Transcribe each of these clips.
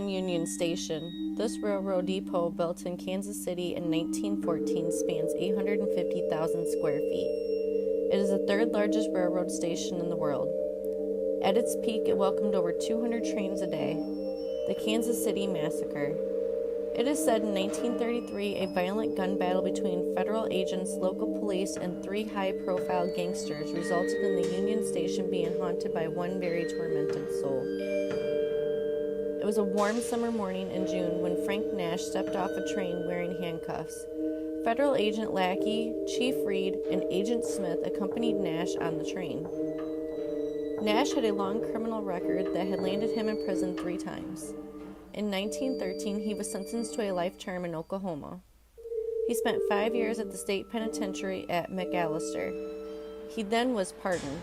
Union Station. This railroad depot, built in Kansas City in 1914, spans 850,000 square feet. It is the third largest railroad station in the world. At its peak, it welcomed over 200 trains a day. The Kansas City Massacre. It is said in 1933, a violent gun battle between federal agents, local police, and 3 high-profile gangsters resulted in the Union Station being haunted by one very tormented soul. It was a warm summer morning in June when Frank Nash stepped off a train wearing handcuffs. Federal Agent Lackey, Chief Reed, and Agent Smith accompanied Nash on the train. Nash had a long criminal record that had landed him in prison 3 times. In 1913, he was sentenced to a life term in Oklahoma. He spent 5 years at the state penitentiary at McAllister. He then was pardoned.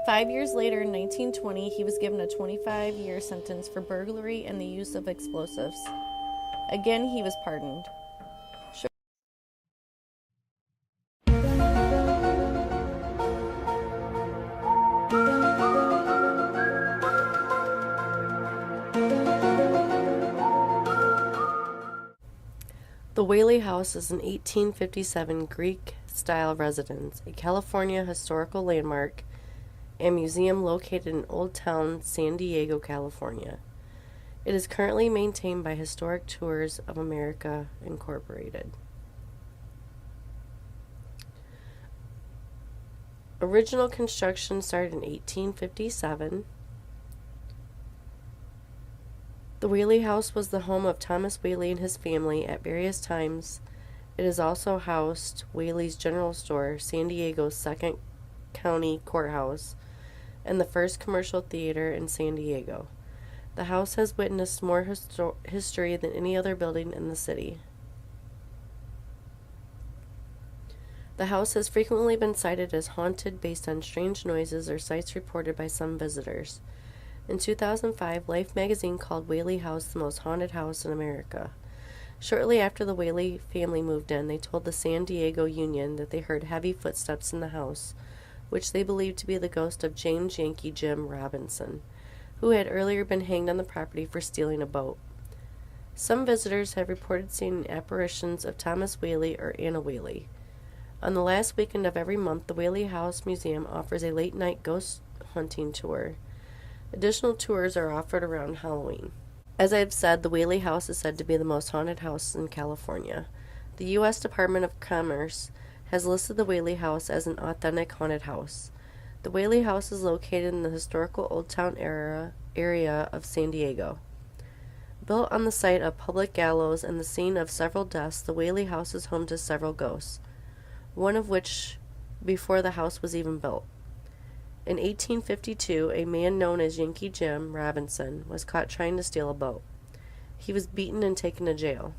5 years later, in 1920, he was given a 25-year sentence for burglary and the use of explosives. Again, he was pardoned. The Whaley House is an 1857 Greek-style residence, a California historical landmark and museum located in Old Town, San Diego, California. It is currently maintained by Historic Tours of America, Incorporated. Original construction started in 1857. The Whaley House was the home of Thomas Whaley and his family at various times. It has also housed Whaley's General Store, San Diego's second county courthouse, and the first commercial theater in San Diego. The house has witnessed more history than any other building in the city. The house has frequently been cited as haunted based on strange noises or sights reported by some visitors. In 2005, Life magazine called Whaley House the most haunted house in America. Shortly after the Whaley family moved in, they told the San Diego Union that they heard heavy footsteps in the house, which they believed to be the ghost of James Yankee Jim Robinson, who had earlier been hanged on the property for stealing a boat. Some visitors have reported seeing apparitions of Thomas Whaley or Anna Whaley. On the last weekend of every month, the Whaley House Museum offers a late-night ghost hunting tour. Additional tours are offered around Halloween. As I have said, the Whaley House is said to be the most haunted house in California. The U.S. Department of Commerce has listed the Whaley House as an authentic haunted house. The Whaley House is located in the historical Old Town area of San Diego. Built on the site of public gallows and the scene of several deaths, the Whaley House is home to several ghosts, one of which before the house was even built. In 1852, a man known as Yankee Jim Robinson was caught trying to steal a boat. He was beaten and taken to jail.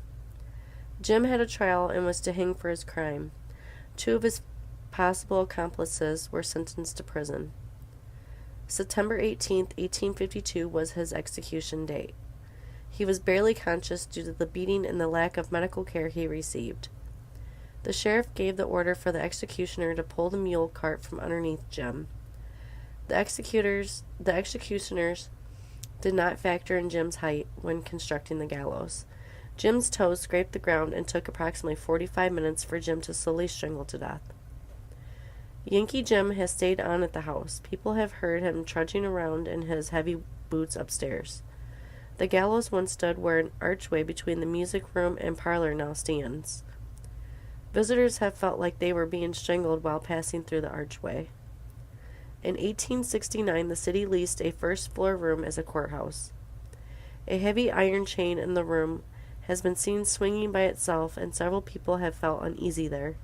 Jim had a trial and was to hang for his crime. 2 of his possible accomplices were sentenced to prison. September 18, 1852 was his execution date. He was barely conscious due to the beating and the lack of medical care he received. The sheriff gave the order for the executioner to pull the mule cart from underneath Jim. The executioners did not factor in Jim's height when constructing the gallows. Jim's toes scraped the ground and took approximately 45 minutes for Jim to slowly strangle to death. Yankee Jim has stayed on at the house. People have heard him trudging around in his heavy boots upstairs. The gallows once stood where an archway between the music room and parlor now stands. Visitors have felt like they were being strangled while passing through the archway. In 1869, the city leased a first-floor room as a courthouse. A heavy iron chain in the room has been seen swinging by itself, and several people have felt uneasy there.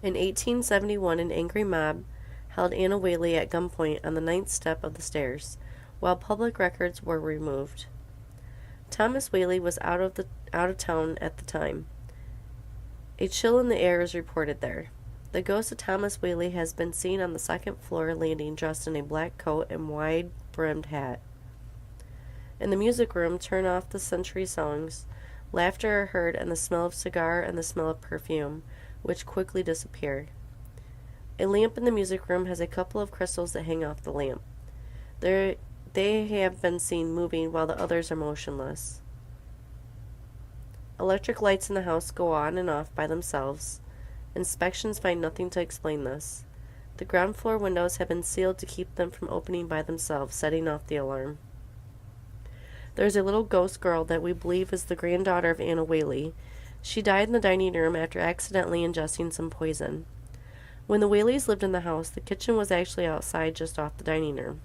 In 1871, an angry mob held Anna Whaley at gunpoint on the 9th step of the stairs, while public records were removed. Thomas Whaley was out of town at the time. A chill in the air is reported there. The ghost of Thomas Whaley has been seen on the second floor landing dressed in a black coat and wide-brimmed hat. In the music room, turn off the century songs. Laughter are heard and the smell of cigar and the smell of perfume, which quickly disappear. A lamp in the music room has a couple of crystals that hang off the lamp. They have been seen moving while the others are motionless. Electric lights in the house go on and off by themselves. Inspections find nothing to explain this. The ground floor windows have been sealed to keep them from opening by themselves, setting off the alarm. There is a little ghost girl that we believe is the granddaughter of Anna Whaley. She died in the dining room after accidentally ingesting some poison. When the Whaleys lived in the house, the kitchen was actually outside just off the dining room.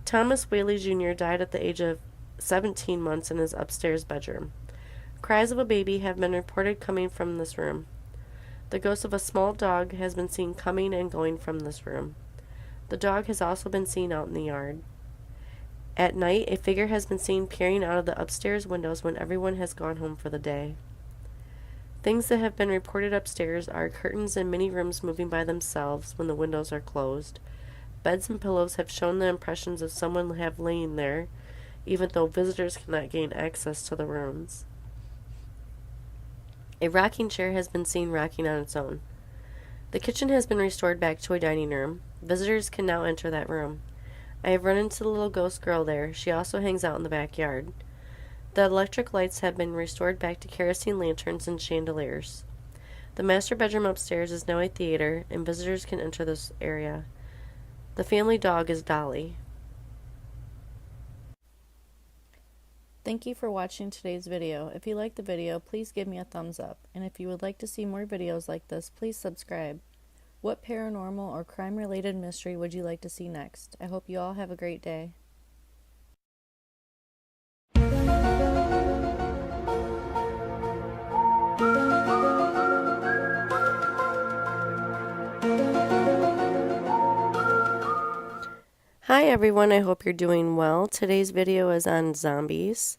Thomas Whaley Jr. died at the age of 17 months in his upstairs bedroom. Cries of a baby have been reported coming from this room. The ghost of a small dog has been seen coming and going from this room. The dog has also been seen out in the yard. At night, a figure has been seen peering out of the upstairs windows when everyone has gone home for the day. Things that have been reported upstairs are curtains in many rooms moving by themselves when the windows are closed. Beds and pillows have shown the impressions of someone have lain there, even though visitors cannot gain access to the rooms. A rocking chair has been seen rocking on its own. The kitchen has been restored back to a dining room. Visitors can now enter that room. I have run into the little ghost girl there. She also hangs out in the backyard. The electric lights have been restored back to kerosene lanterns and chandeliers. The master bedroom upstairs is now a theater, and visitors can enter this area. The family dog is Dolly. Thank you for watching today's video. If you liked the video, please give me a thumbs up. And if you would like to see more videos like this, please subscribe. What paranormal or crime-related mystery would you like to see next? I hope you all have a great day. Hi everyone, I hope you're doing well. Today's video is on zombies.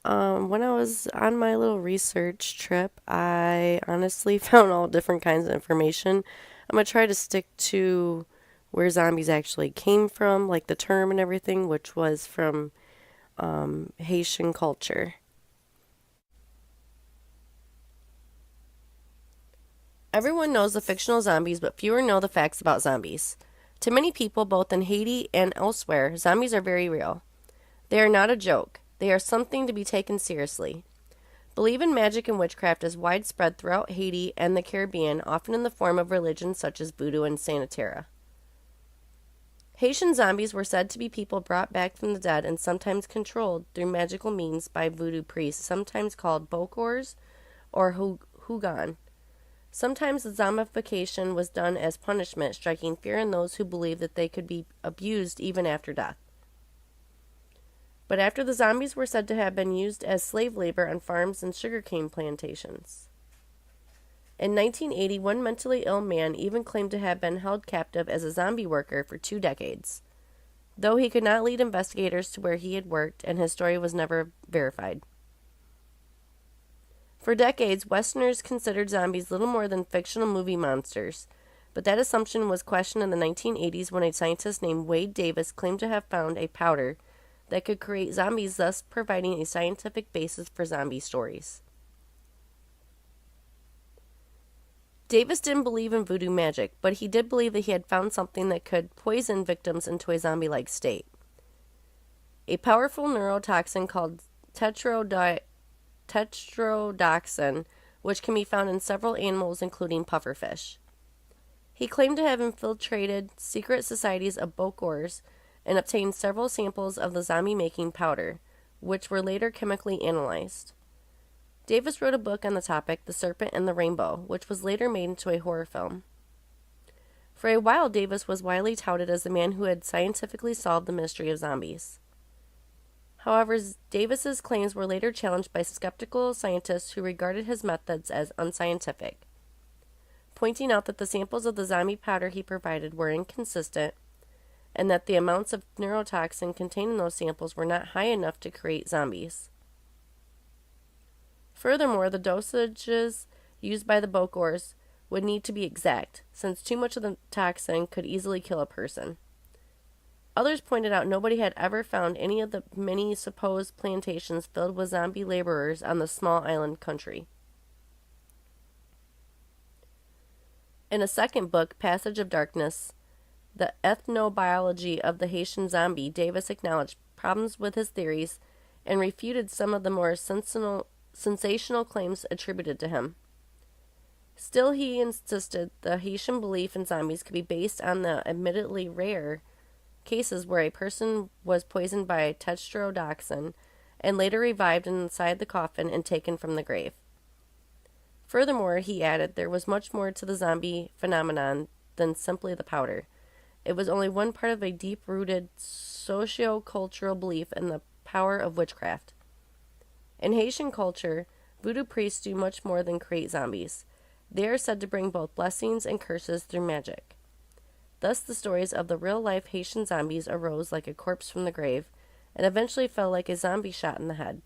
When I was on my little research trip, I honestly found all different kinds of information. I'm going to try to stick to where zombies actually came from, like the term and everything, which was from Haitian culture. Everyone knows the fictional zombies, but fewer know the facts about zombies. To many people, both in Haiti and elsewhere, zombies are very real. They are not a joke. They are something to be taken seriously. Belief in magic and witchcraft is widespread throughout Haiti and the Caribbean, often in the form of religions such as voodoo and santeria. Haitian zombies were said to be people brought back from the dead and sometimes controlled through magical means by voodoo priests, sometimes called bokors or Hugan. Sometimes the zombification was done as punishment, striking fear in those who believed that they could be abused even after death. But after the zombies were said to have been used as slave labor on farms and sugarcane plantations. In 1980, one mentally ill man even claimed to have been held captive as a zombie worker for 2 decades, though he could not lead investigators to where he had worked, and his story was never verified. For decades, Westerners considered zombies little more than fictional movie monsters, but that assumption was questioned in the 1980s when a scientist named Wade Davis claimed to have found a powder that could create zombies, thus providing a scientific basis for zombie stories. Davis didn't believe in voodoo magic, but he did believe that he had found something that could poison victims into a zombie-like state. A powerful neurotoxin called tetrodotoxin, which can be found in several animals, including pufferfish. He claimed to have infiltrated secret societies of Bokors and obtained several samples of the zombie-making powder, which were later chemically analyzed. Davis wrote a book on the topic, The Serpent and the Rainbow, which was later made into a horror film. For a while, Davis was widely touted as the man who had scientifically solved the mystery of zombies. However, Davis's claims were later challenged by skeptical scientists who regarded his methods as unscientific, pointing out that the samples of the zombie powder he provided were inconsistent and that the amounts of neurotoxin contained in those samples were not high enough to create zombies. Furthermore, the dosages used by the Bokors would need to be exact, since too much of the toxin could easily kill a person. Others pointed out nobody had ever found any of the many supposed plantations filled with zombie laborers on the small island country. In a second book, Passage of Darkness, The Ethnobiology of the Haitian Zombie, Davis acknowledged problems with his theories and refuted some of the more sensational claims attributed to him. Still, he insisted the Haitian belief in zombies could be based on the admittedly rare cases where a person was poisoned by tetrodotoxin and later revived inside the coffin and taken from the grave. Furthermore, he added, there was much more to the zombie phenomenon than simply the powder. It was only one part of a deep-rooted socio-cultural belief in the power of witchcraft. In Haitian culture, voodoo priests do much more than create zombies. They are said to bring both blessings and curses through magic. Thus, the stories of the real-life Haitian zombies arose like a corpse from the grave, and eventually fell like a zombie shot in the head.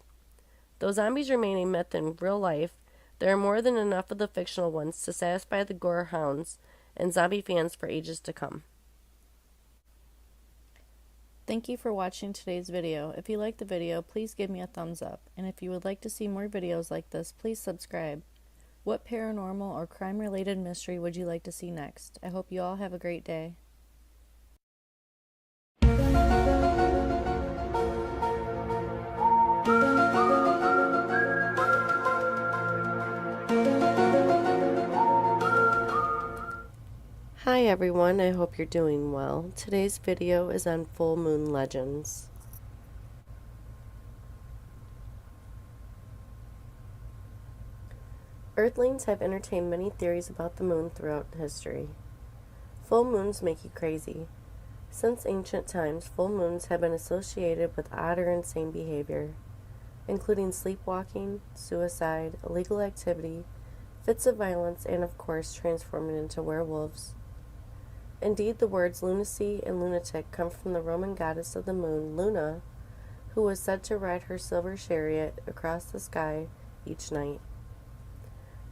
Though zombies remain a myth in real life, there are more than enough of the fictional ones to satisfy the gore hounds and zombie fans for ages to come. Thank you for watching today's video. If you liked the video, please give me a thumbs up. And if you would like to see more videos like this, please subscribe. What paranormal or crime-related mystery would you like to see next? I hope you all have a great day. Hi everyone, I hope you're doing well. Today's video is on full moon legends. Earthlings have entertained many theories about the moon throughout history. Full moons make you crazy. Since ancient times, full moons have been associated with odd or insane behavior, including sleepwalking, suicide, illegal activity, fits of violence, and of course, transforming into werewolves. Indeed, the words lunacy and lunatic come from the Roman goddess of the moon, Luna, who was said to ride her silver chariot across the sky each night.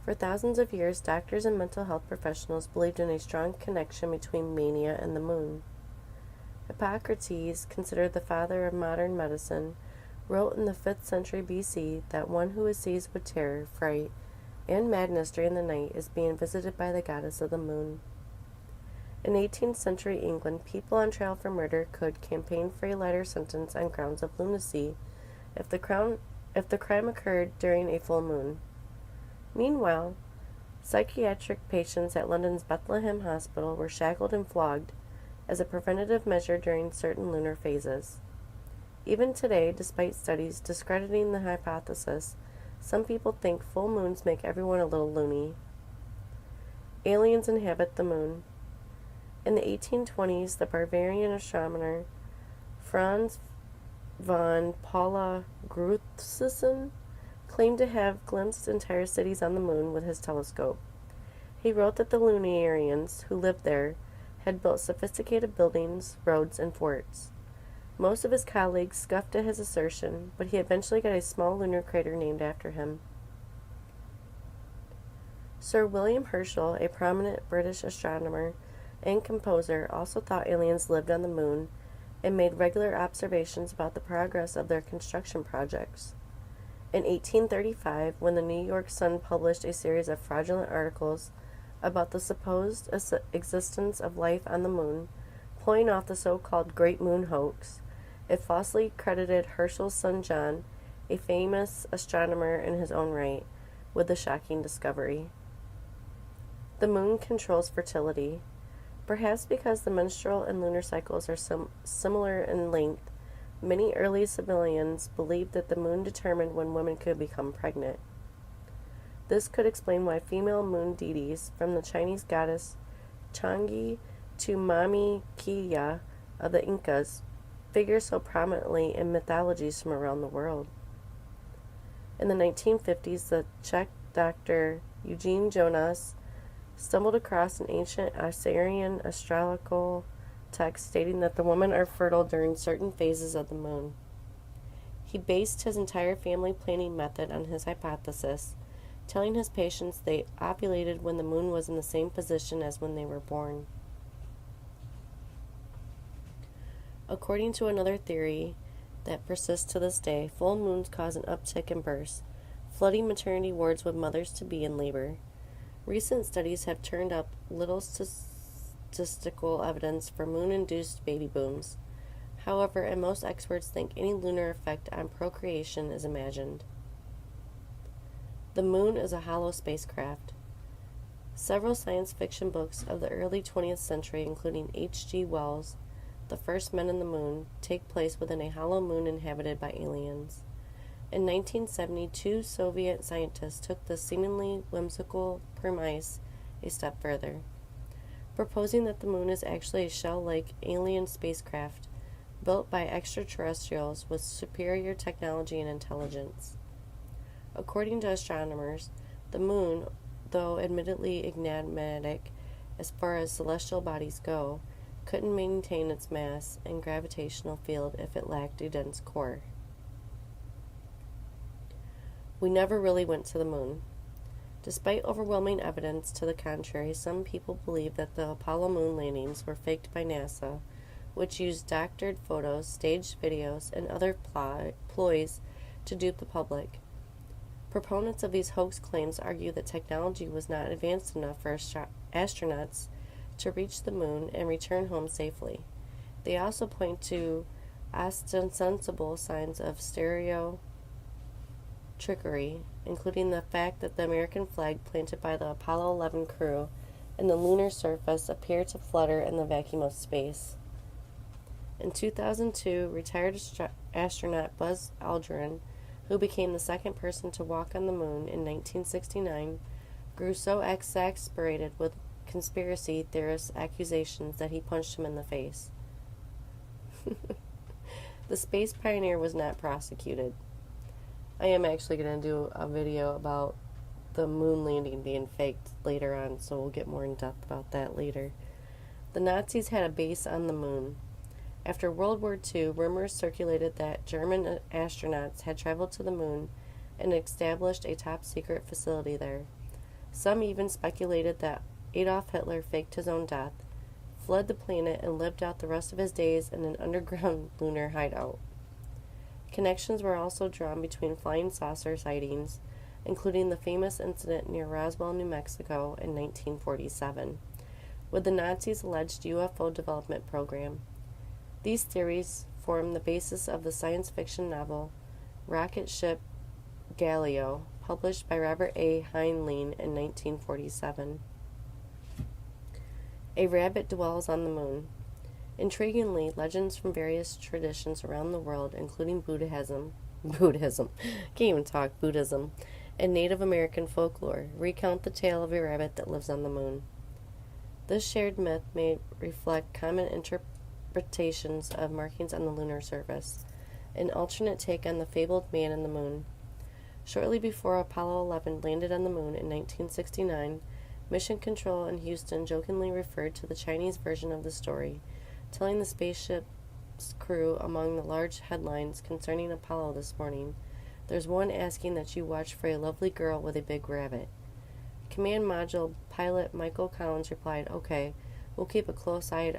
For thousands of years, doctors and mental health professionals believed in a strong connection between mania and the moon. Hippocrates, considered the father of modern medicine, wrote in the 5th century BC that one who is seized with terror, fright, and madness during the night is being visited by the goddess of the moon. In 18th century England, people on trial for murder could campaign for a lighter sentence on grounds of lunacy if the crime occurred during a full moon. Meanwhile, psychiatric patients at London's Bethlehem Hospital were shackled and flogged as a preventative measure during certain lunar phases. Even today, despite studies discrediting the hypothesis, some people think full moons make everyone a little loony. Aliens inhabit the moon. In the 1820s, the Bavarian astronomer Franz von Paula Gruithuisen claimed to have glimpsed entire cities on the moon with his telescope. He wrote that the Lunarians who lived there had built sophisticated buildings, roads, and forts. Most of his colleagues scoffed at his assertion, but he eventually got a small lunar crater named after him. Sir William Herschel, a prominent British astronomer and composer, also thought aliens lived on the moon and made regular observations about the progress of their construction projects. In 1835, when the New York Sun published a series of fraudulent articles about the supposed existence of life on the moon, pulling off the so-called Great Moon hoax. It falsely credited Herschel's son John, a famous astronomer in his own right, with the shocking discovery. The moon controls fertility. Perhaps because the menstrual and lunar cycles are similar in length, many early civilians believed that the moon determined when women could become pregnant. This could explain why female moon deities, from the Chinese goddess Chang'e to Mami Kiya of the Incas, figure so prominently in mythologies from around the world. In the 1950s, the Czech doctor Eugene Jonas stumbled across an ancient Assyrian astrological text stating that the women are fertile during certain phases of the moon. He based his entire family planning method on his hypothesis, telling his patients they ovulated when the moon was in the same position as when they were born. According to another theory that persists to this day, full moons cause an uptick in births, flooding maternity wards with mothers-to-be in labor. Recent studies have turned up little statistical evidence for moon-induced baby booms. However, and most experts think any lunar effect on procreation is imagined. The moon is a hollow spacecraft. Several science fiction books of the early 20th century, including H.G. Wells' The First Men in the Moon, take place within a hollow moon inhabited by aliens. In 1970, two Soviet scientists took this seemingly whimsical premise a step further, proposing that the moon is actually a shell-like alien spacecraft built by extraterrestrials with superior technology and intelligence. According to astronomers, the moon, though admittedly enigmatic as far as celestial bodies go, couldn't maintain its mass and gravitational field if it lacked a dense core. We never really went to the moon. Despite overwhelming evidence to the contrary, some people believe that the Apollo moon landings were faked by NASA, which used doctored photos, staged videos, and other ploys to dupe the public. Proponents of these hoax claims argue that technology was not advanced enough for astronauts to reach the moon and return home safely. They also point to ostensible signs of stereo trickery, including the fact that the American flag planted by the Apollo 11 crew and the lunar surface appeared to flutter in the vacuum of space. In 2002, retired astronaut Buzz Aldrin, who became the second person to walk on the moon in 1969, grew so exasperated with conspiracy theorists' accusations that he punched him in the face. The space pioneer was not prosecuted. I am actually going to do a video about the moon landing being faked later on, so we'll get more in depth about that later. The Nazis had a base on the moon. After World War II, rumors circulated that German astronauts had traveled to the moon and established a top-secret facility there. Some even speculated that Adolf Hitler faked his own death, fled the planet, and lived out the rest of his days in an underground lunar hideout. Connections were also drawn between flying saucer sightings, including the famous incident near Roswell, New Mexico in 1947, with the Nazis' alleged UFO development program. These theories form the basis of the science fiction novel Rocket Ship Galileo, published by Robert A. Heinlein in 1947. A rabbit dwells on the moon. Intriguingly, legends from various traditions around the world, including Buddhism, and Native American folklore, recount the tale of a rabbit that lives on the moon. This shared myth may reflect common interpretations of markings on the lunar surface, an alternate take on the fabled man in the moon. Shortly before Apollo 11 landed on the moon in 1969, Mission Control in Houston jokingly referred to the Chinese version of the story, telling the spaceship's crew among the large headlines concerning Apollo this morning, "There's one asking that you watch for a lovely girl with a big rabbit." Command Module pilot Michael Collins replied, "Okay, we'll keep a close eye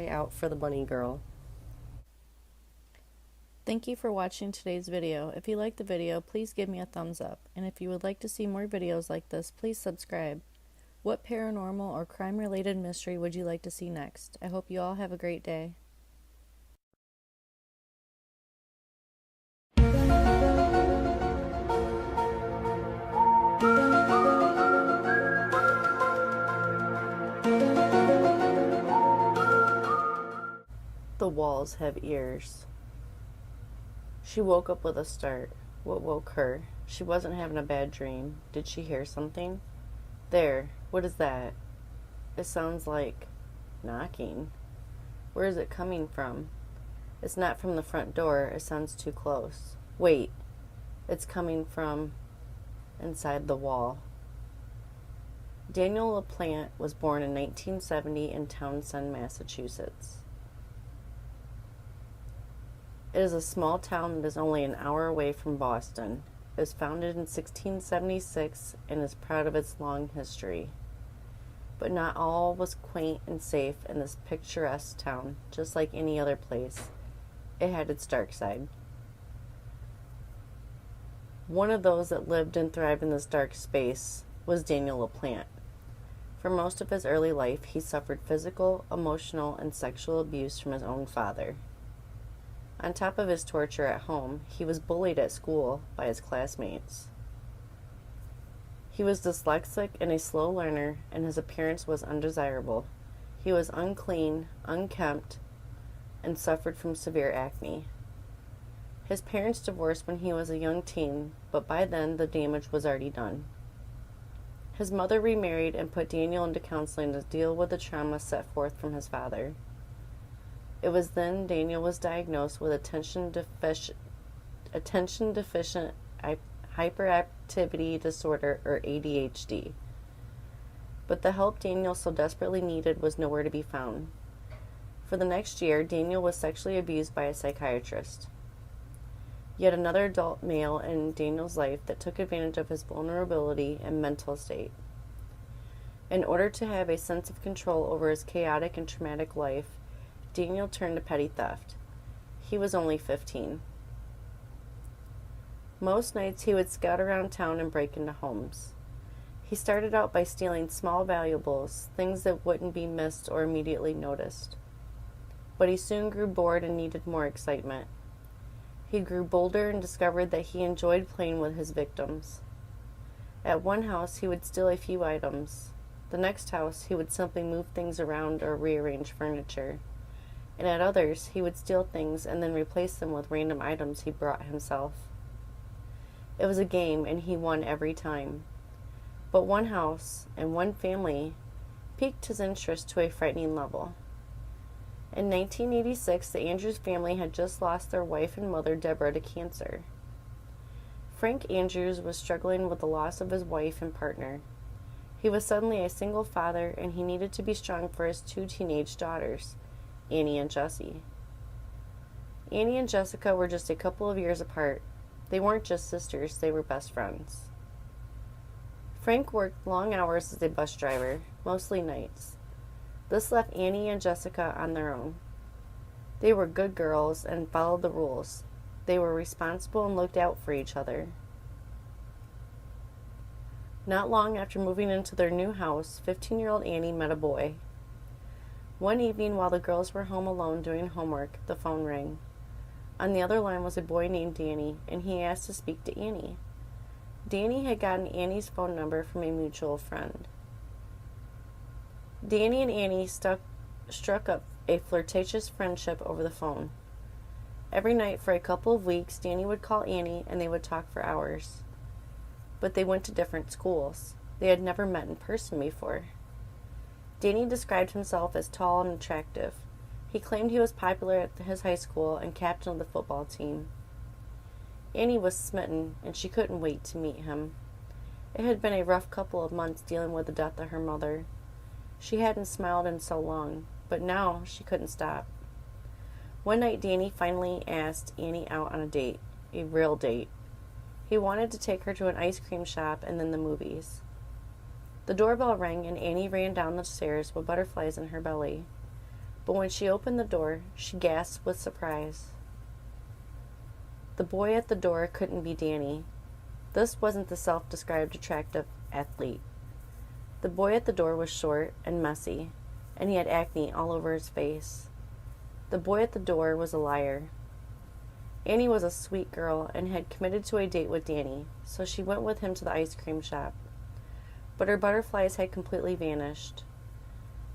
out for the bunny girl." Thank you for watching today's video. If you liked the video, please give me a thumbs up. And if you would like to see more videos like this, please subscribe. What paranormal or crime-related mystery would you like to see next? I hope you all have a great day. The walls have ears. She woke up with a start. What woke her? She wasn't having a bad dream. Did she hear something? There. What is that? It sounds like knocking. Where is it coming from? It's not from the front door. It sounds too close. Wait. It's coming from inside the wall. Daniel LaPlante was born in 1970 in Townsend, Massachusetts. It is a small town that is only an hour away from Boston. It was founded in 1676 and is proud of its long history. But not all was quaint and safe in this picturesque town. Just like any other place, it had its dark side. One of those that lived and thrived in this dark space was Daniel LaPlante. For most of his early life, he suffered physical, emotional, and sexual abuse from his own father. On top of his torture at home, he was bullied at school by his classmates. He was dyslexic and a slow learner, and his appearance was undesirable. He was unclean, unkempt, and suffered from severe acne. His parents divorced when he was a young teen, but by then the damage was already done. His mother remarried and put Daniel into counseling to deal with the trauma set forth from his father. It was then Daniel was diagnosed with attention deficient hyperactivity disorder, or ADHD. But the help Daniel so desperately needed was nowhere to be found. For the next year, Daniel was sexually abused by a psychiatrist. Yet another adult male in Daniel's life that took advantage of his vulnerability and mental state. In order to have a sense of control over his chaotic and traumatic life, Daniel turned to petty theft. He was only 15. Most nights he would scout around town and break into homes. He started out by stealing small valuables, things that wouldn't be missed or immediately noticed. But he soon grew bored and needed more excitement. He grew bolder and discovered that he enjoyed playing with his victims. At one house, he would steal a few items. The next house, he would simply move things around or rearrange furniture. And at others, he would steal things and then replace them with random items he brought himself. It was a game, and he won every time. But one house and one family piqued his interest to a frightening level. In 1986, the Andrews family had just lost their wife and mother, Deborah, to cancer. Frank Andrews was struggling with the loss of his wife and partner. He was suddenly a single father, and he needed to be strong for his two teenage daughters, Annie and Jessie. Annie and Jessica were just a couple of years apart. They weren't just sisters, they were best friends. Frank worked long hours as a bus driver, mostly nights. This left Annie and Jessica on their own. They were good girls and followed the rules. They were responsible and looked out for each other. Not long after moving into their new house, 15-year-old Annie met a boy. One evening, while the girls were home alone doing homework, the phone rang. On the other line was a boy named Danny, and he asked to speak to Annie. Danny had gotten Annie's phone number from a mutual friend. Danny and Annie struck up a flirtatious friendship over the phone. Every night for a couple of weeks, Danny would call Annie, and they would talk for hours. But they went to different schools. They had never met in person before. Danny described himself as tall and attractive. He claimed he was popular at his high school and captain of the football team. Annie was smitten, and she couldn't wait to meet him. It had been a rough couple of months dealing with the death of her mother. She hadn't smiled in so long, but now she couldn't stop. One night, Danny finally asked Annie out on a date, a real date. He wanted to take her to an ice cream shop and then the movies. The doorbell rang, and Annie ran down the stairs with butterflies in her belly. But when she opened the door, she gasped with surprise. The boy at the door couldn't be Danny. This wasn't the self-described attractive athlete. The boy at the door was short and messy, and he had acne all over his face. The boy at the door was a liar. Annie was a sweet girl and had committed to a date with Danny, so she went with him to the ice cream shop. But her butterflies had completely vanished.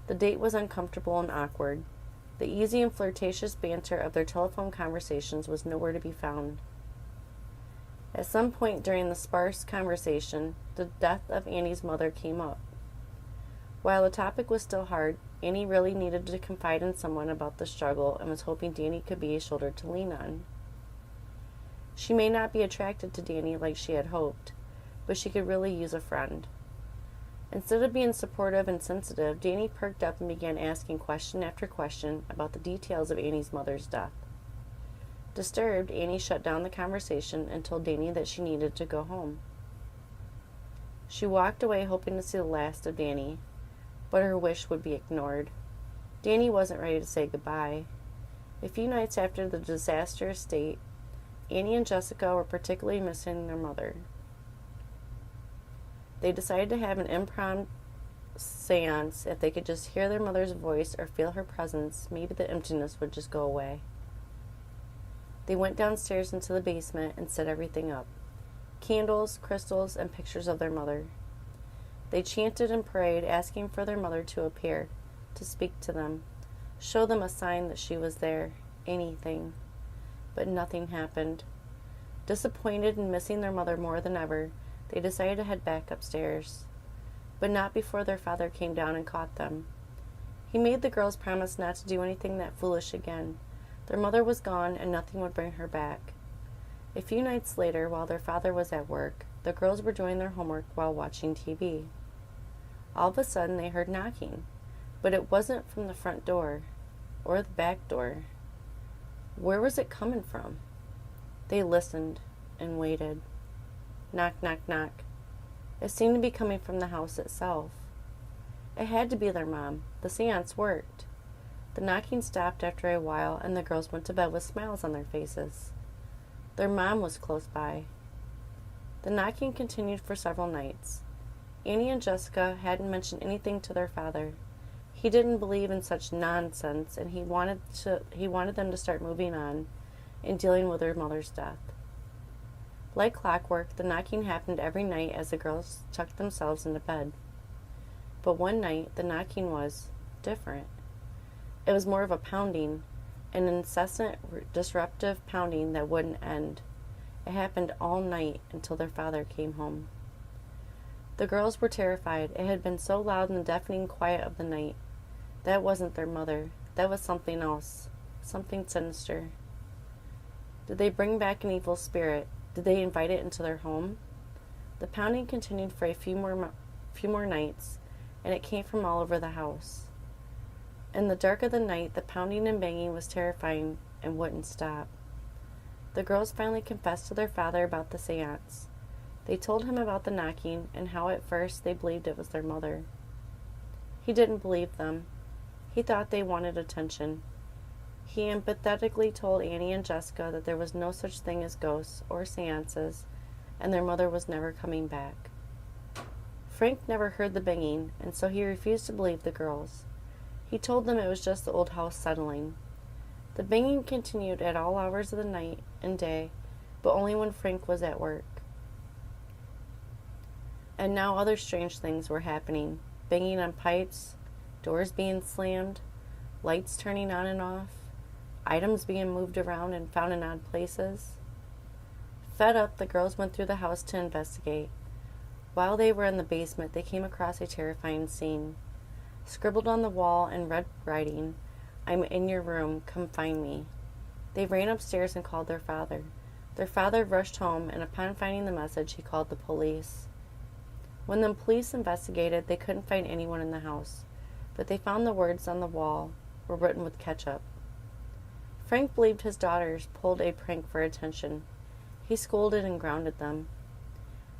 The date was uncomfortable and awkward. The easy and flirtatious banter of their telephone conversations was nowhere to be found. At some point during the sparse conversation, the death of Annie's mother came up. While the topic was still hard, Annie really needed to confide in someone about the struggle and was hoping Danny could be a shoulder to lean on. She may not be attracted to Danny like she had hoped, but she could really use a friend. Instead of being supportive and sensitive, Danny perked up and began asking question after question about the details of Annie's mother's death. Disturbed, Annie shut down the conversation and told Danny that she needed to go home. She walked away hoping to see the last of Danny, but her wish would be ignored. Danny wasn't ready to say goodbye. A few nights after the disastrous date, Annie and Jessica were particularly missing their mother. They decided to have an impromptu seance. If they could just hear their mother's voice or feel her presence, maybe the emptiness would just go away. They went downstairs into the basement and set everything up. Candles, crystals, and pictures of their mother. They chanted and prayed, asking for their mother to appear, to speak to them, show them a sign that she was there, anything. But nothing happened. Disappointed and missing their mother more than ever, they decided to head back upstairs. But not before their father came down and caught them. He made the girls promise not to do anything that foolish again. Their mother was gone and nothing would bring her back. A few nights later, while their father was at work, the girls were doing their homework while watching TV. All of a sudden, they heard knocking, but it wasn't from the front door or the back door. Where was it coming from? They listened and waited. Knock, knock, knock. It seemed to be coming from the house itself. It had to be their mom. The seance worked. The knocking stopped after a while, and the girls went to bed with smiles on their faces. Their mom was close by. The knocking continued for several nights. Annie and Jessica hadn't mentioned anything to their father. He didn't believe in such nonsense, and he wanted them to start moving on and dealing with their mother's death. Like clockwork, the knocking happened every night as the girls tucked themselves into bed. But one night, the knocking was different. It was more of a pounding, an incessant, disruptive pounding that wouldn't end. It happened all night until their father came home. The girls were terrified. It had been so loud in the deafening quiet of the night. That wasn't their mother. That was something else. Something sinister. Did they bring back an evil spirit? Did they invite it into their home? The pounding continued for a few more nights, and it came from all over the house. In the dark of the night, the pounding and banging was terrifying and wouldn't stop. The girls finally confessed to their father about the seance. They told him about the knocking and how at first they believed it was their mother. He didn't believe them. He thought they wanted attention. He empathetically told Annie and Jessica that there was no such thing as ghosts or seances, and their mother was never coming back. Frank never heard the banging, and so he refused to believe the girls. He told them it was just the old house settling. The banging continued at all hours of the night and day, but only when Frank was at work. And now other strange things were happening. Banging on pipes, doors being slammed, lights turning on and off, items being moved around and found in odd places. Fed up, the girls went through the house to investigate. While they were in the basement, they came across a terrifying scene. Scribbled on the wall in red writing, "I'm in your room, come find me." They ran upstairs and called their father. Their father rushed home, and upon finding the message, he called the police. When the police investigated, they couldn't find anyone in the house, but they found the words on the wall were written with ketchup. Frank believed his daughters pulled a prank for attention. He scolded and grounded them.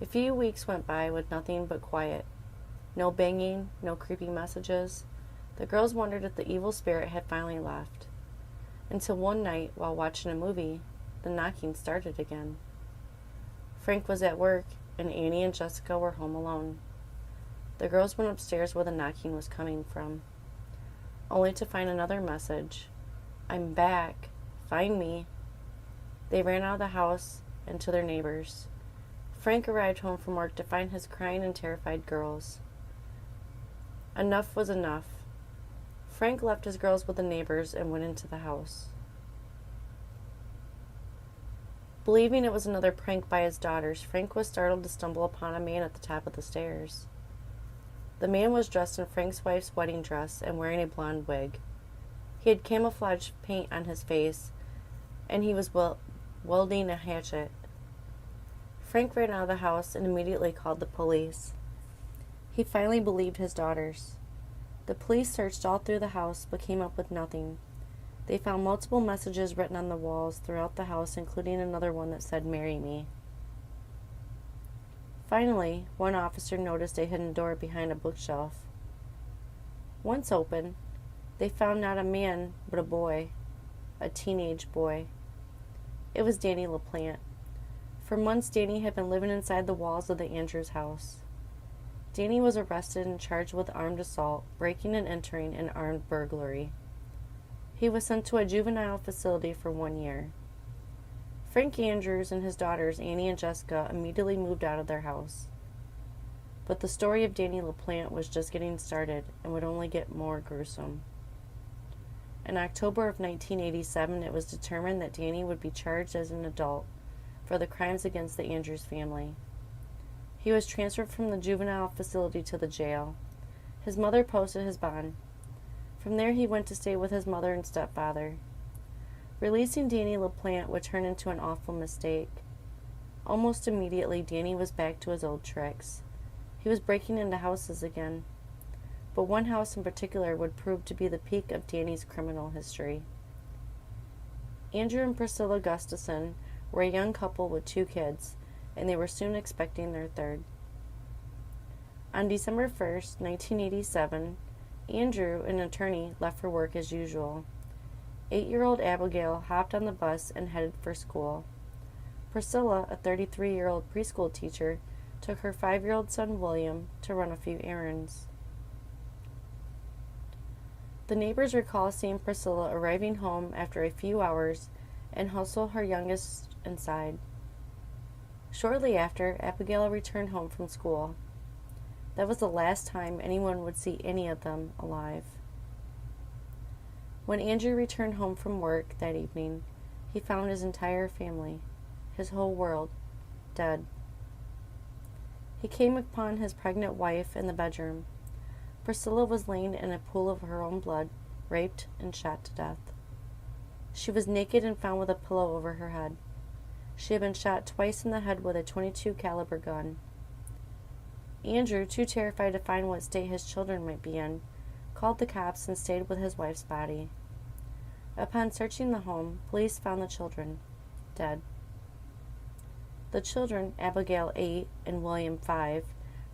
A few weeks went by with nothing but quiet. No banging, no creepy messages. The girls wondered if the evil spirit had finally left. Until one night, while watching a movie, the knocking started again. Frank was at work, and Annie and Jessica were home alone. The girls went upstairs where the knocking was coming from, only to find another message. "I'm back. Find me." They ran out of the house and to their neighbors. Frank arrived home from work to find his crying and terrified girls. Enough was enough. Frank left his girls with the neighbors and went into the house. Believing it was another prank by his daughters, Frank was startled to stumble upon a man at the top of the stairs. The man was dressed in Frank's wife's wedding dress and wearing a blonde wig. He had camouflage paint on his face, and he was wielding a hatchet. Frank ran out of the house and immediately called the police. He finally believed his daughters. The police searched all through the house but came up with nothing. They found multiple messages written on the walls throughout the house, including another one that said, "Marry me." Finally, one officer noticed a hidden door behind a bookshelf. Once open, they found not a man, but a boy, a teenage boy. It was Danny LaPlante. For months, Danny had been living inside the walls of the Andrews house. Danny was arrested and charged with armed assault, breaking and entering, and armed burglary. He was sent to a juvenile facility for 1 year. Frank Andrews and his daughters, Annie and Jessica, immediately moved out of their house. But the story of Danny LaPlante was just getting started and would only get more gruesome. In October of 1987, it was determined that Danny would be charged as an adult for the crimes against the Andrews family. He was transferred from the juvenile facility to the jail. His mother posted his bond. From there, he went to stay with his mother and stepfather. Releasing Danny LaPlante would turn into an awful mistake. Almost immediately, Danny was back to his old tricks. He was breaking into houses again. But one house in particular would prove to be the peak of Danny's criminal history. Andrew and Priscilla Gustafson were a young couple with 2 kids, and they were soon expecting their third. On December 1st, 1987, Andrew, an attorney, left for work as usual. 8-year-old Abigail hopped on the bus and headed for school. Priscilla, a 33-year-old preschool teacher, took her 5-year-old son William to run a few errands. The neighbors recall seeing Priscilla arriving home after a few hours and hustle her youngest inside. Shortly after, Abigail returned home from school. That was the last time anyone would see any of them alive. When Andrew returned home from work that evening, he found his entire family, his whole world, dead. He came upon his pregnant wife in the bedroom. Priscilla was laying in a pool of her own blood, raped and shot to death. She was naked and found with a pillow over her head. She had been shot twice in the head with a .22 caliber gun. Andrew, too terrified to find what state his children might be in, called the cops and stayed with his wife's body. Upon searching the home, police found the children, dead. The children, Abigail 8 and William 5,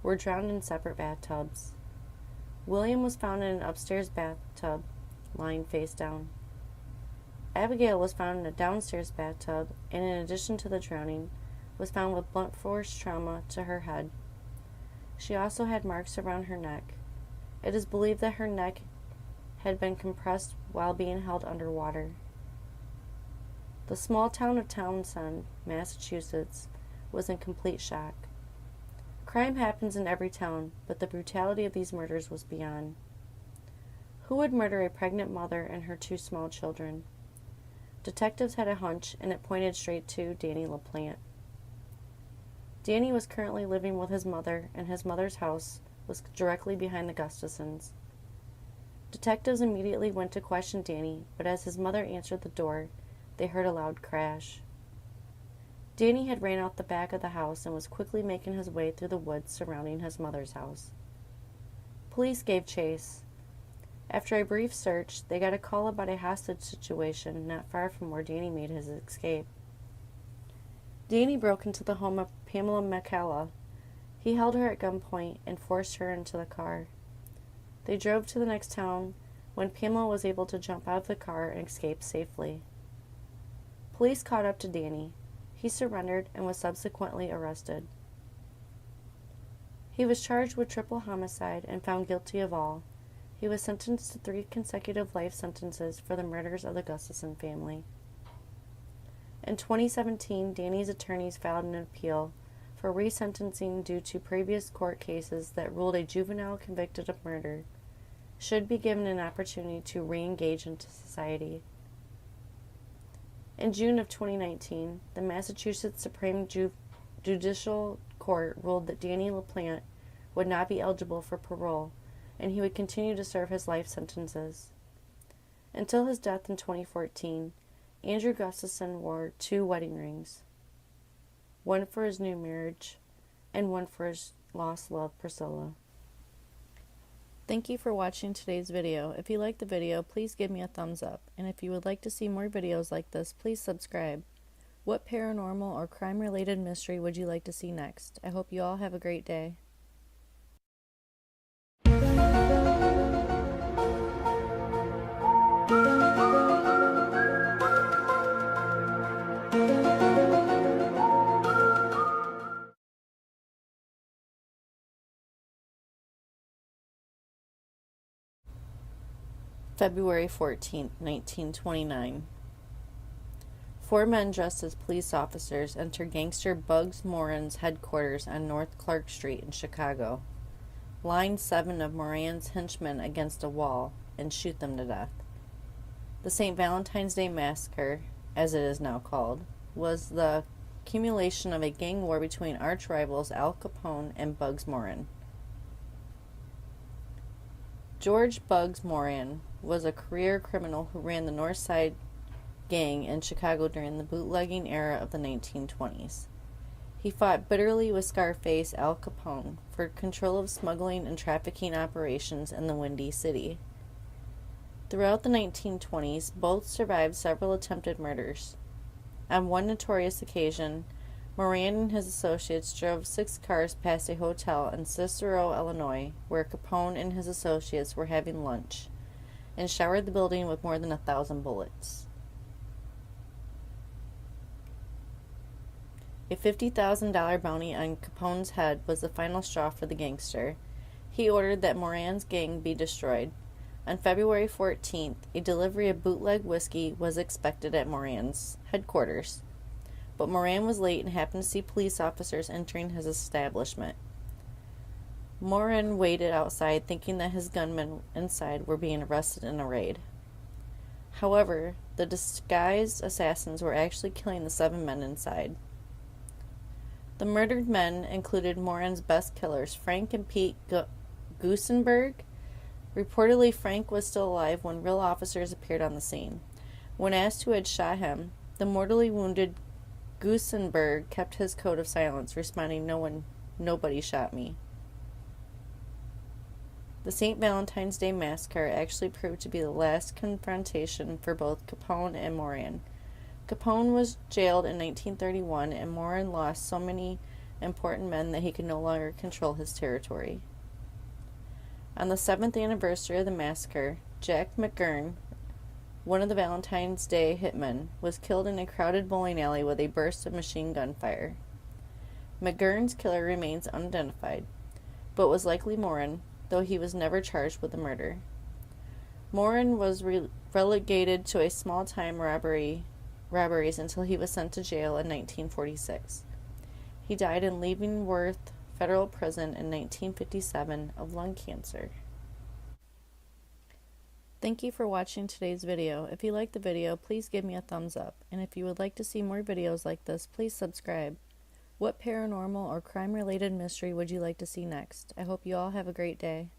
were drowned in separate bathtubs. William was found in an upstairs bathtub, lying face down. Abigail was found in a downstairs bathtub, and in addition to the drowning, was found with blunt force trauma to her head. She also had marks around her neck. It is believed that her neck had been compressed while being held underwater. The small town of Townsend, Massachusetts, was in complete shock. Crime happens in every town, but the brutality of these murders was beyond. Who would murder a pregnant mother and her 2 small children? Detectives had a hunch, and it pointed straight to Danny LaPlante. Danny was currently living with his mother, and his mother's house was directly behind the Gustafsons. Detectives immediately went to question Danny, but as his mother answered the door, they heard a loud crash. Danny had ran out the back of the house and was quickly making his way through the woods surrounding his mother's house. Police gave chase. After a brief search, they got a call about a hostage situation not far from where Danny made his escape. Danny broke into the home of Pamela McCalla. He held her at gunpoint and forced her into the car. They drove to the next town when Pamela was able to jump out of the car and escape safely. Police caught up to Danny. He surrendered and was subsequently arrested. He was charged with triple homicide and found guilty of all. He was sentenced to 3 consecutive life sentences for the murders of the Gustafson family. In 2017, Danny's attorneys filed an appeal for resentencing due to previous court cases that ruled a juvenile convicted of murder should be given an opportunity to re-engage into society. In June of 2019, the Massachusetts Supreme Judicial Court ruled that Danny LaPlante would not be eligible for parole, and he would continue to serve his life sentences. Until his death in 2014, Andrew Gustafson wore 2 wedding rings, one for his new marriage and one for his lost love, Priscilla. Thank you for watching today's video. If you liked the video, please give me a thumbs up. And if you would like to see more videos like this, please subscribe. What paranormal or crime-related mystery would you like to see next? I hope you all have a great day. February 14, 1929. 4 men dressed as police officers enter gangster Bugs Moran's headquarters on North Clark Street in Chicago, line 7 of Moran's henchmen against a wall, and shoot them to death. The St. Valentine's Day Massacre, as it is now called, was the accumulation of a gang war between arch-rivals Al Capone and Bugs Moran. George Bugs Moran was a career criminal who ran the North Side Gang in Chicago during the bootlegging era of the 1920s. He fought bitterly with Scarface Al Capone for control of smuggling and trafficking operations in the Windy City. Throughout the 1920s, both survived several attempted murders. On one notorious occasion, Moran and his associates drove 6 cars past a hotel in Cicero, Illinois, where Capone and his associates were having lunch, and showered the building with more than 1,000 bullets. A $50,000 bounty on Capone's head was the final straw for the gangster. He ordered that Moran's gang be destroyed. On February 14th, a delivery of bootleg whiskey was expected at Moran's headquarters, but Moran was late and happened to see police officers entering his establishment. Moran waited outside, thinking that his gunmen inside were being arrested in a raid. However, the disguised assassins were actually killing the 7 men inside. The murdered men included Moran's best killers, Frank and Pete Goosenberg. Reportedly, Frank was still alive when real officers appeared on the scene. When asked who had shot him, the mortally wounded Goosenberg kept his code of silence, responding, "Nobody shot me." The St. Valentine's Day Massacre actually proved to be the last confrontation for both Capone and Moran. Capone was jailed in 1931, and Moran lost so many important men that he could no longer control his territory. On the 7th anniversary of the massacre, Jack McGurn, one of the Valentine's Day hitmen, was killed in a crowded bowling alley with a burst of machine gun fire. McGurn's killer remains unidentified, but was likely Moran, though he was never charged with the murder. Moran was relegated to a small-time robberies until he was sent to jail in 1946. He died in Leavenworth Federal Prison in 1957 of lung cancer. Thank you for watching today's video. If you liked the video, please give me a thumbs up. And if you would like to see more videos like this, please subscribe. What paranormal or crime-related mystery would you like to see next? I hope you all have a great day.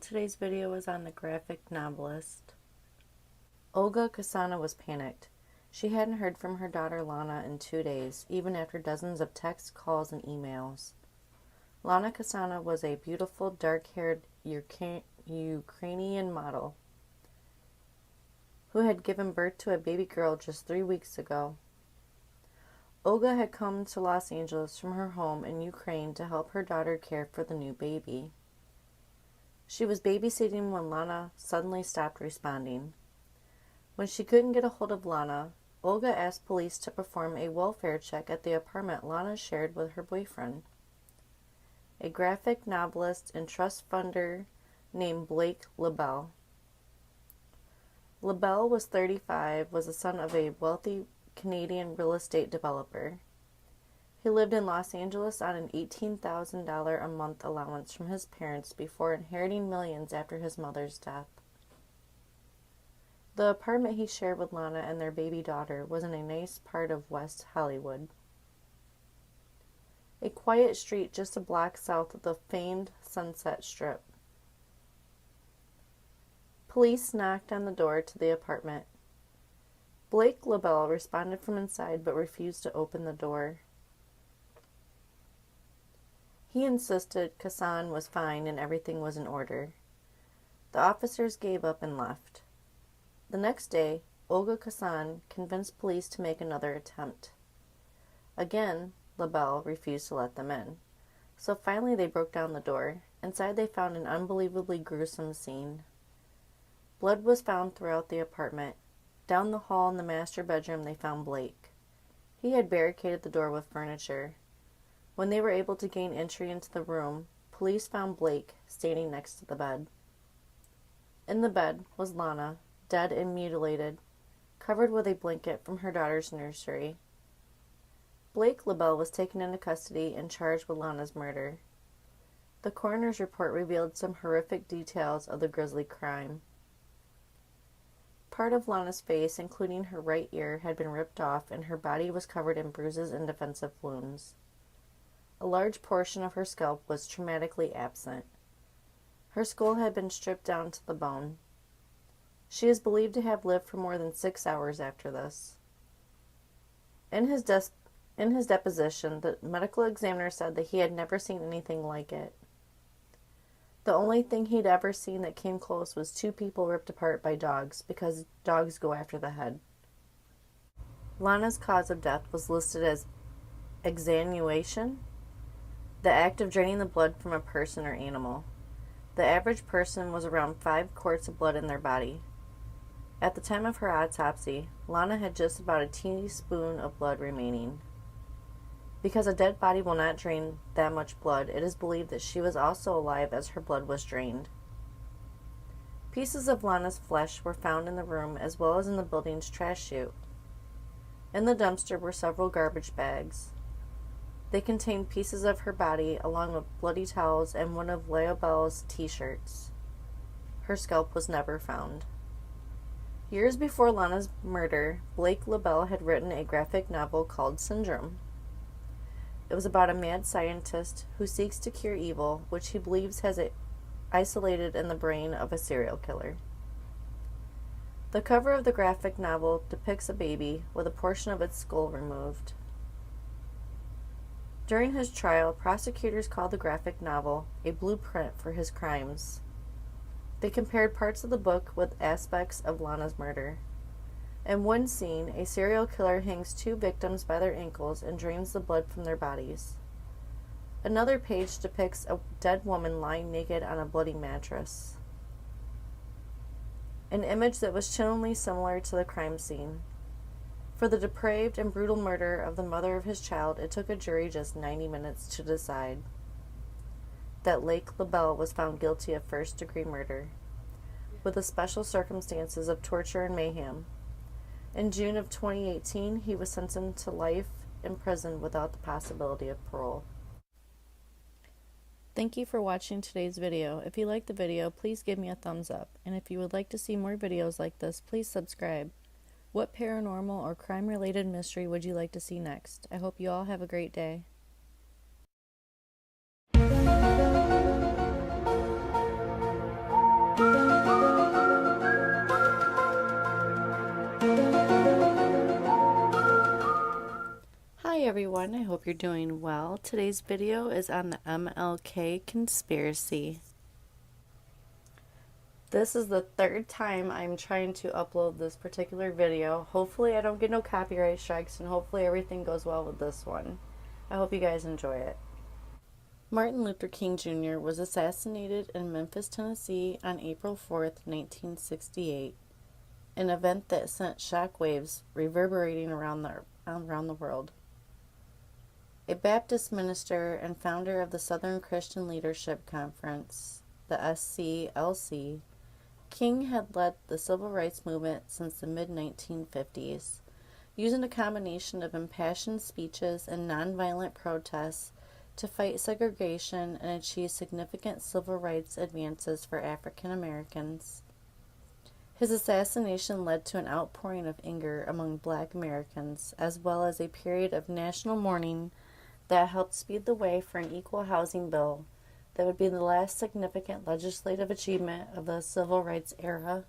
today's video is on the graphic novelist. Olga Kasana was panicked. She hadn't heard from her daughter Lana in 2 days, even after dozens of texts, calls, and emails. Lana Kasana was a beautiful, dark-haired Ukrainian model who had given birth to a baby girl just 3 weeks ago. Olga had come to Los Angeles from her home in Ukraine to help her daughter care for the new baby. She was babysitting when Lana suddenly stopped responding. When she couldn't get a hold of Lana, Olga asked police to perform a welfare check at the apartment Lana shared with her boyfriend, a graphic novelist and trust funder named Blake LaBelle. LaBelle was 35, was the son of a wealthy Canadian real estate developer. He lived in Los Angeles on an $18,000 a month allowance from his parents before inheriting millions after his mother's death. The apartment he shared with Lana and their baby daughter was in a nice part of West Hollywood, a quiet street just a block south of the famed Sunset Strip. Police knocked on the door to the apartment. Blake LaBelle responded from inside but refused to open the door. He insisted Kassan was fine and everything was in order. The officers gave up and left. The next day, Olga Kassan convinced police to make another attempt. Again, LaBelle refused to let them in. So finally they broke down the door. Inside they found an unbelievably gruesome scene. Blood was found throughout the apartment. Down the hall in the master bedroom they found Blake. He had barricaded the door with furniture. When they were able to gain entry into the room, police found Blake standing next to the bed. In the bed was Lana, dead and mutilated, covered with a blanket from her daughter's nursery. Blake LaBelle was taken into custody and charged with Lana's murder. The coroner's report revealed some horrific details of the grisly crime. Part of Lana's face, including her right ear, had been ripped off and her body was covered in bruises and defensive wounds. A large portion of her scalp was traumatically absent. Her skull had been stripped down to the bone. She is believed to have lived for more than 6 hours after this. In his deposition, the medical examiner said that he had never seen anything like it. The only thing he'd ever seen that came close was 2 people ripped apart by dogs, because dogs go after the head. Lana's cause of death was listed as exannuation, the act of draining the blood from a person or animal. The average person was around 5 quarts of blood in their body. At the time of her autopsy, Lana had just about a teaspoon of blood remaining. Because a dead body will not drain that much blood, it is believed that she was also alive as her blood was drained. Pieces of Lana's flesh were found in the room as well as in the building's trash chute. In the dumpster were several garbage bags. They contained pieces of her body along with bloody towels and one of LaBelle's t-shirts. Her scalp was never found. Years before Lana's murder, Blake LaBelle had written a graphic novel called Syndrome. It was about a mad scientist who seeks to cure evil, which he believes has isolated in the brain of a serial killer. The cover of the graphic novel depicts a baby with a portion of its skull removed. During his trial, prosecutors called the graphic novel a blueprint for his crimes. They compared parts of the book with aspects of Lana's murder. In one scene, a serial killer hangs 2 victims by their ankles and drains the blood from their bodies. Another page depicts a dead woman lying naked on a bloody mattress. An image that was chillingly similar to the crime scene. For the depraved and brutal murder of the mother of his child, it took a jury just 90 minutes to decide that Blake LaBelle was found guilty of first-degree murder, with the special circumstances of torture and mayhem. In June of 2018, he was sentenced to life in prison without the possibility of parole. Thank you for watching today's video. If you liked the video, please give me a thumbs up. And if you would like to see more videos like this, please subscribe. What paranormal or crime-related mystery would you like to see next? I hope you all have a great day. everyone. I hope you're doing well. Today's video is on the MLK conspiracy. This is the third time I'm trying to upload this particular video. Hopefully I don't get no copyright strikes, and hopefully everything goes well with this one. I hope you guys enjoy it. Martin Luther King Jr. was assassinated in Memphis, Tennessee on April 4th, 1968, an event that sent shockwaves reverberating around the world. A Baptist minister and founder of the Southern Christian Leadership Conference, the SCLC, King had led the civil rights movement since the mid-1950s, using a combination of impassioned speeches and nonviolent protests to fight segregation and achieve significant civil rights advances for African Americans. His assassination led to an outpouring of anger among Black Americans, as well as a period of national mourning that helped speed the way for an equal housing bill that would be the last significant legislative achievement of the civil rights era.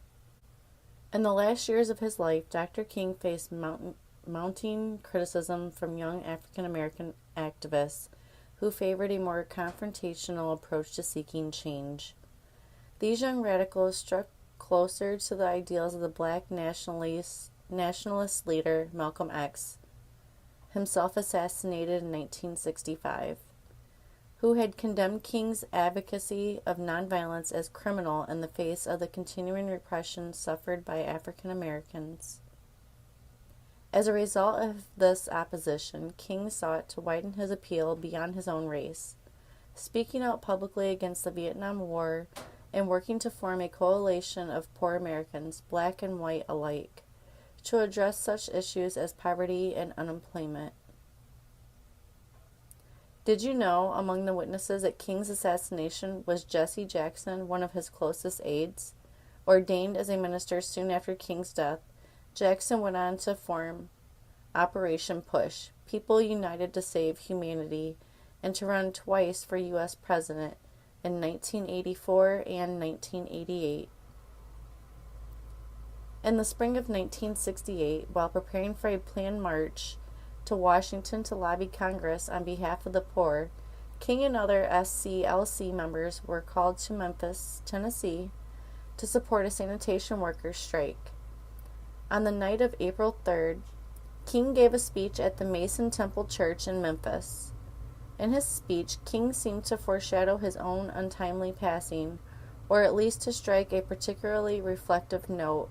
In the last years of his life, Dr. King faced mounting criticism from young African American activists who favored a more confrontational approach to seeking change. These young radicals struck closer to the ideals of the Black nationalist leader Malcolm X, himself assassinated in 1965, who had condemned King's advocacy of nonviolence as criminal in the face of the continuing repression suffered by African Americans. As a result of this opposition, King sought to widen his appeal beyond his own race, speaking out publicly against the Vietnam War and working to form a coalition of poor Americans, Black and white alike, to address such issues as poverty and unemployment. Did you know among the witnesses at King's assassination was Jesse Jackson, one of his closest aides? Ordained as a minister soon after King's death, Jackson went on to form Operation Push, People United to Save Humanity, and to run twice for U.S. President in 1984 and 1988. In the spring of 1968, while preparing for a planned march to Washington to lobby Congress on behalf of the poor, King and other SCLC members were called to Memphis, Tennessee, to support a sanitation workers' strike. On the night of April 3rd, King gave a speech at the Mason Temple Church in Memphis. In his speech, King seemed to foreshadow his own untimely passing, or at least to strike a particularly reflective note,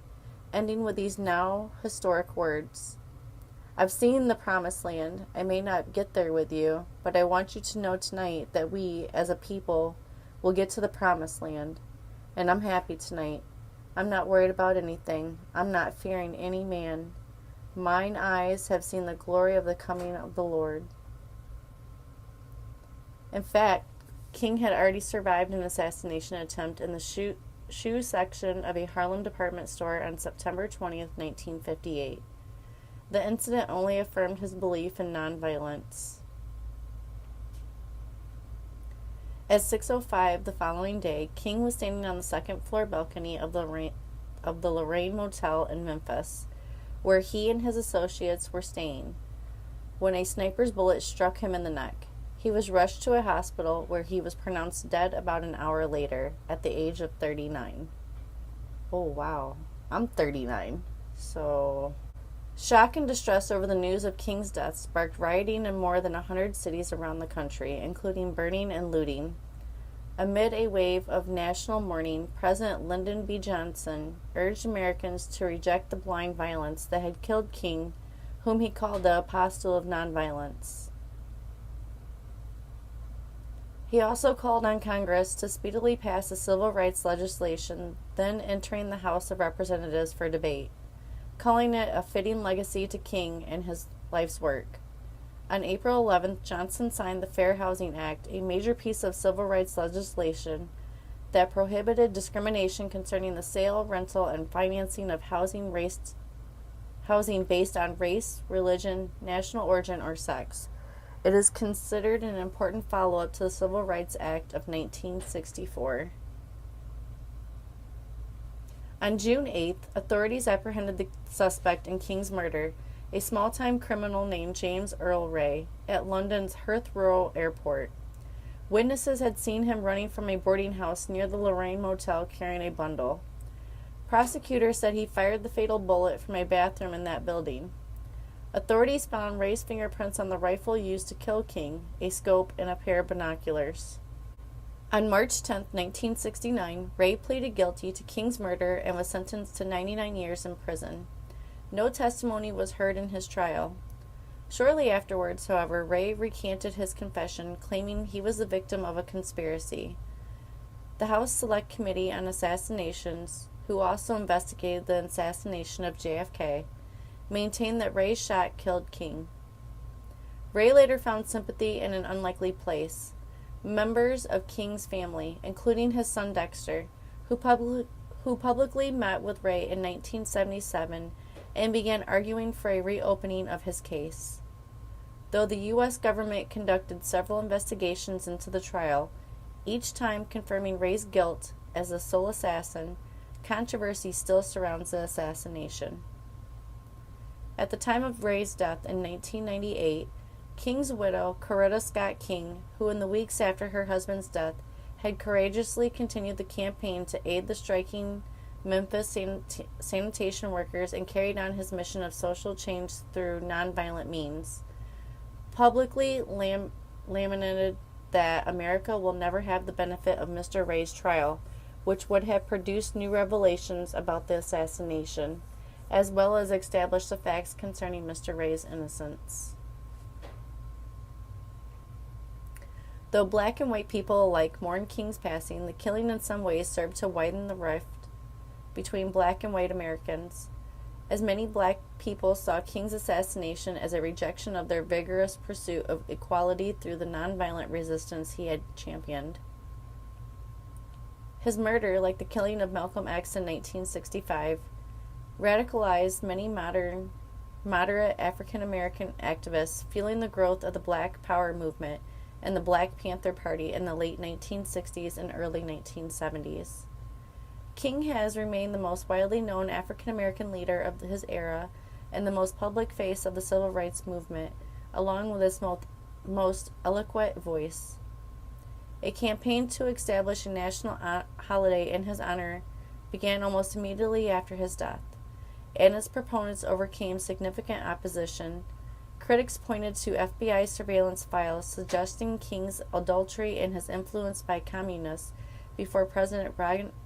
ending with these now historic words: "I've seen the promised land. I may not get there with you, but I want you to know tonight that we, as a people, will get to the promised land. And I'm happy tonight. I'm not worried about anything. I'm not fearing any man. Mine eyes have seen the glory of the coming of the Lord." In fact, King had already survived an assassination attempt in the shoe section of a Harlem department store on September 20th, 1958. The incident only affirmed his belief in nonviolence. At 6:05 the following day, King was standing on the second-floor balcony of the Lorraine Motel in Memphis, where he and his associates were staying, when a sniper's bullet struck him in the neck. He was rushed to a hospital where he was pronounced dead about an hour later, at the age of 39. Oh, wow. I'm 39. So, shock and distress over the news of King's death sparked rioting in more than 100 cities around the country, including burning and looting. Amid a wave of national mourning, President Lyndon B. Johnson urged Americans to reject the blind violence that had killed King, whom he called the apostle of nonviolence. He also called on Congress to speedily pass the civil rights legislation then entering the House of Representatives for debate, calling it a fitting legacy to King and his life's work. On April 11th, Johnson signed the Fair Housing Act, a major piece of civil rights legislation that prohibited discrimination concerning the sale, rental, and financing of housing based on race, religion, national origin, or sex. It is considered an important follow-up to the Civil Rights Act of 1964. On June 8th, authorities apprehended the suspect in King's murder a small-time criminal named James Earl Ray, at London's Heathrow Airport. Witnesses had seen him running from a boarding house near the Lorraine Motel carrying a bundle. Prosecutors said he fired the fatal bullet from a bathroom in that building. Authorities found Ray's fingerprints on the rifle used to kill King, a scope, and a pair of binoculars. On March 10, 1969, Ray pleaded guilty to King's murder and was sentenced to 99 years in prison. No testimony was heard in his trial. Shortly afterwards, however, Ray recanted his confession, claiming he was the victim of a conspiracy. The House Select Committee on Assassinations, who also investigated the assassination of JFK, maintained that Ray's shot killed King. Ray later found sympathy in an unlikely place. Members of King's family, including his son Dexter, who publicly met with Ray in 1977 and began arguing for a reopening of his case. Though the U.S. government conducted several investigations into the trial, each time confirming Ray's guilt as the sole assassin, controversy still surrounds the assassination. At the time of Ray's death in 1998, King's widow, Coretta Scott King, who in the weeks after her husband's death had courageously continued the campaign to aid the striking Memphis sanitation workers and carried on his mission of social change through nonviolent means, publicly lamented that America will never have the benefit of Mr. Ray's trial, which would have produced new revelations about the assassination, as well as established the facts concerning Mr. Ray's innocence. Though black and white people alike mourned King's passing, the killing in some ways served to widen the rift between black and white Americans, as many black people saw King's assassination as a rejection of their vigorous pursuit of equality through the nonviolent resistance he had championed. His murder, like the killing of Malcolm X in 1965, radicalized many moderate African American activists, fueling the growth of the Black Power movement and the Black Panther Party in the late 1960s and early 1970s. King has remained the most widely known African American leader of his era and the most public face of the civil rights movement, along with his most eloquent voice. A campaign to establish a national holiday in his honor began almost immediately after his death, and its proponents overcame significant opposition. Critics pointed to FBI surveillance files suggesting King's adultery and his influence by communists before President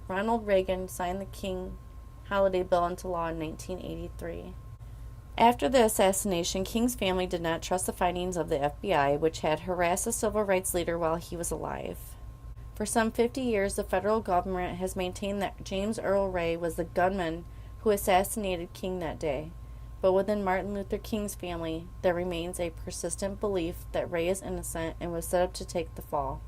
Ronald Reagan signed the King holiday bill into law in 1983. After the assassination, King's family did not trust the findings of the FBI, which had harassed the civil rights leader while he was alive. For some 50 years, the federal government has maintained that James Earl Ray was the gunman who assassinated King that day. But within Martin Luther King's family, there remains a persistent belief that Ray is innocent and was set up to take the fall.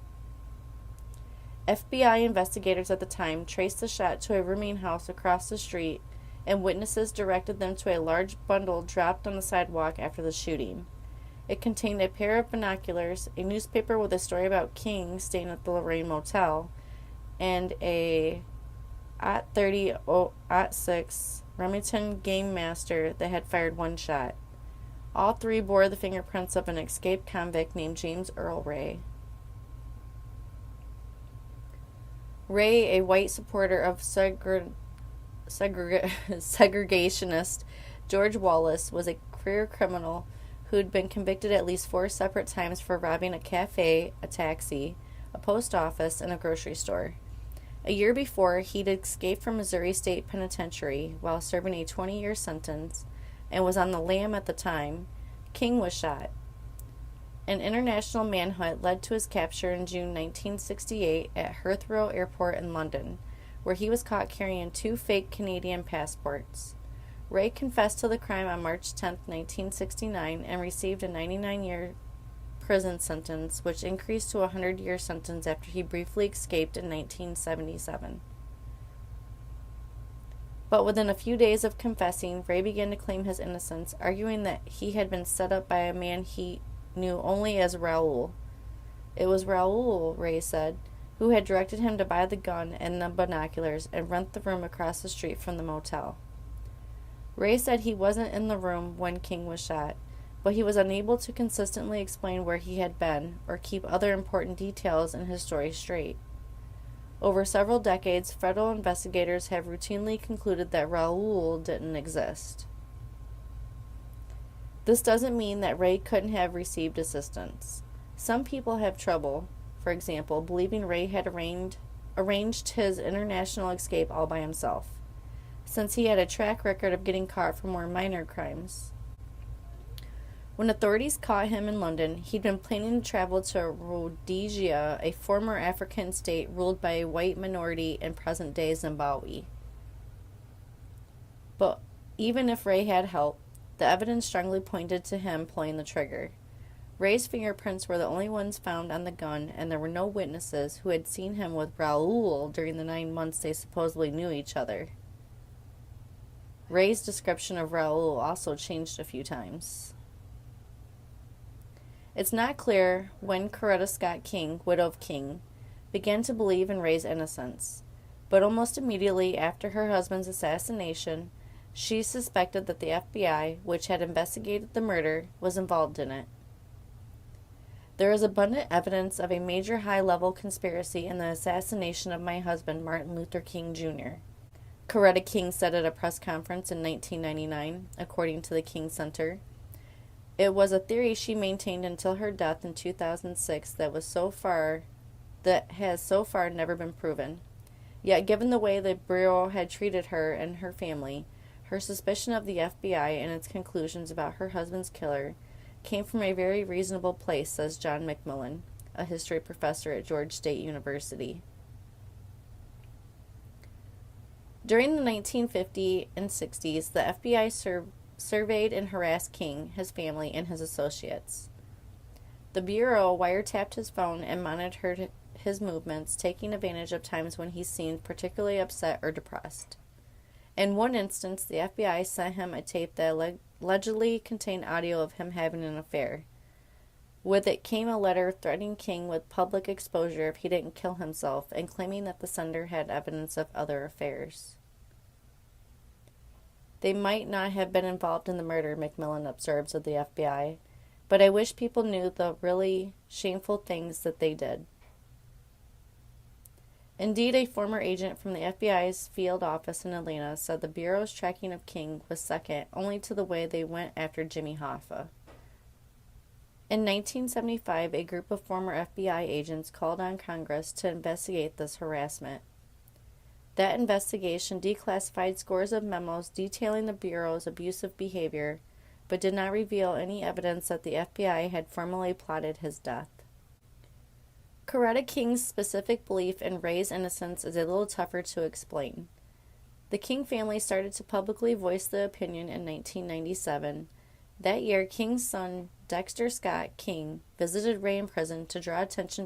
FBI investigators at the time traced the shot to a rooming house across the street, and witnesses directed them to a large bundle dropped on the sidewalk after the shooting. It contained a pair of binoculars, a newspaper with a story about King staying at the Lorraine Motel, and a .30-06 Remington Game Master that had fired one shot. All three bore the fingerprints of an escaped convict named James Earl Ray. Ray, a white supporter of segregationist George Wallace, was a career criminal who'd been convicted at least 4 separate times for robbing a cafe, a taxi, a post office, and a grocery store. A year before, he'd escaped from Missouri State Penitentiary while serving a 20-year sentence and was on the lam at the time. King was shot. An international manhunt led to his capture in June 1968 at Heathrow Airport in London, where he was caught carrying 2 fake Canadian passports. Ray confessed to the crime on March 10, 1969, and received a 99-year prison sentence, which increased to a 100-year sentence after he briefly escaped in 1977. But within a few days of confessing, Ray began to claim his innocence, arguing that he had been set up by a man he knew only as Raoul. It was Raoul, Ray said, who had directed him to buy the gun and the binoculars and rent the room across the street from the motel. Ray said he wasn't in the room when King was shot, but he was unable to consistently explain where he had been or keep other important details in his story straight. Over several decades, federal investigators have routinely concluded that Raul didn't exist. This doesn't mean that Ray couldn't have received assistance. Some people have trouble, for example, believing Ray had arranged his international escape all by himself, since he had a track record of getting caught for more minor crimes. When authorities caught him in London, he'd been planning to travel to Rhodesia, a former African state ruled by a white minority in present-day Zimbabwe. But even if Ray had help, the evidence strongly pointed to him pulling the trigger. Ray's fingerprints were the only ones found on the gun, and there were no witnesses who had seen him with Raul during the 9 months they supposedly knew each other. Ray's description of Raul also changed a few times. It's not clear when Coretta Scott King, widow of King, began to believe in Ray's innocence, but almost immediately after her husband's assassination, she suspected that the FBI, which had investigated the murder, was involved in it. There is abundant evidence of a major high-level conspiracy in the assassination of my husband, Martin Luther King, Jr., Coretta King said at a press conference in 1999, according to the King Center. It was a theory she maintained until her death in 2006 that has so far never been proven. Yet given the way the Bureau had treated her and her family, her suspicion of the FBI and its conclusions about her husband's killer came from a very reasonable place, says John McMillan, a history professor at Georgia State University. During the 1950s and 60s, the FBI surveyed and harassed King, his family, and his associates. The Bureau wiretapped his phone and monitored his movements, taking advantage of times when he seemed particularly upset or depressed. In one instance, the FBI sent him a tape that allegedly contained audio of him having an affair. With it came a letter threatening King with public exposure if he didn't kill himself, and claiming that the sender had evidence of other affairs. They might not have been involved in the murder, McMillan observes of the FBI, but I wish people knew the really shameful things that they did. Indeed, a former agent from the FBI's field office in Atlanta said the Bureau's tracking of King was second only to the way they went after Jimmy Hoffa. In 1975, a group of former FBI agents called on Congress to investigate this harassment. That investigation declassified scores of memos detailing the Bureau's abusive behavior, but did not reveal any evidence that the FBI had formally plotted his death. Coretta King's specific belief in Ray's innocence is a little tougher to explain. The King family started to publicly voice the opinion in 1997. That year, King's son, Dexter Scott King, visited Ray in prison to draw attention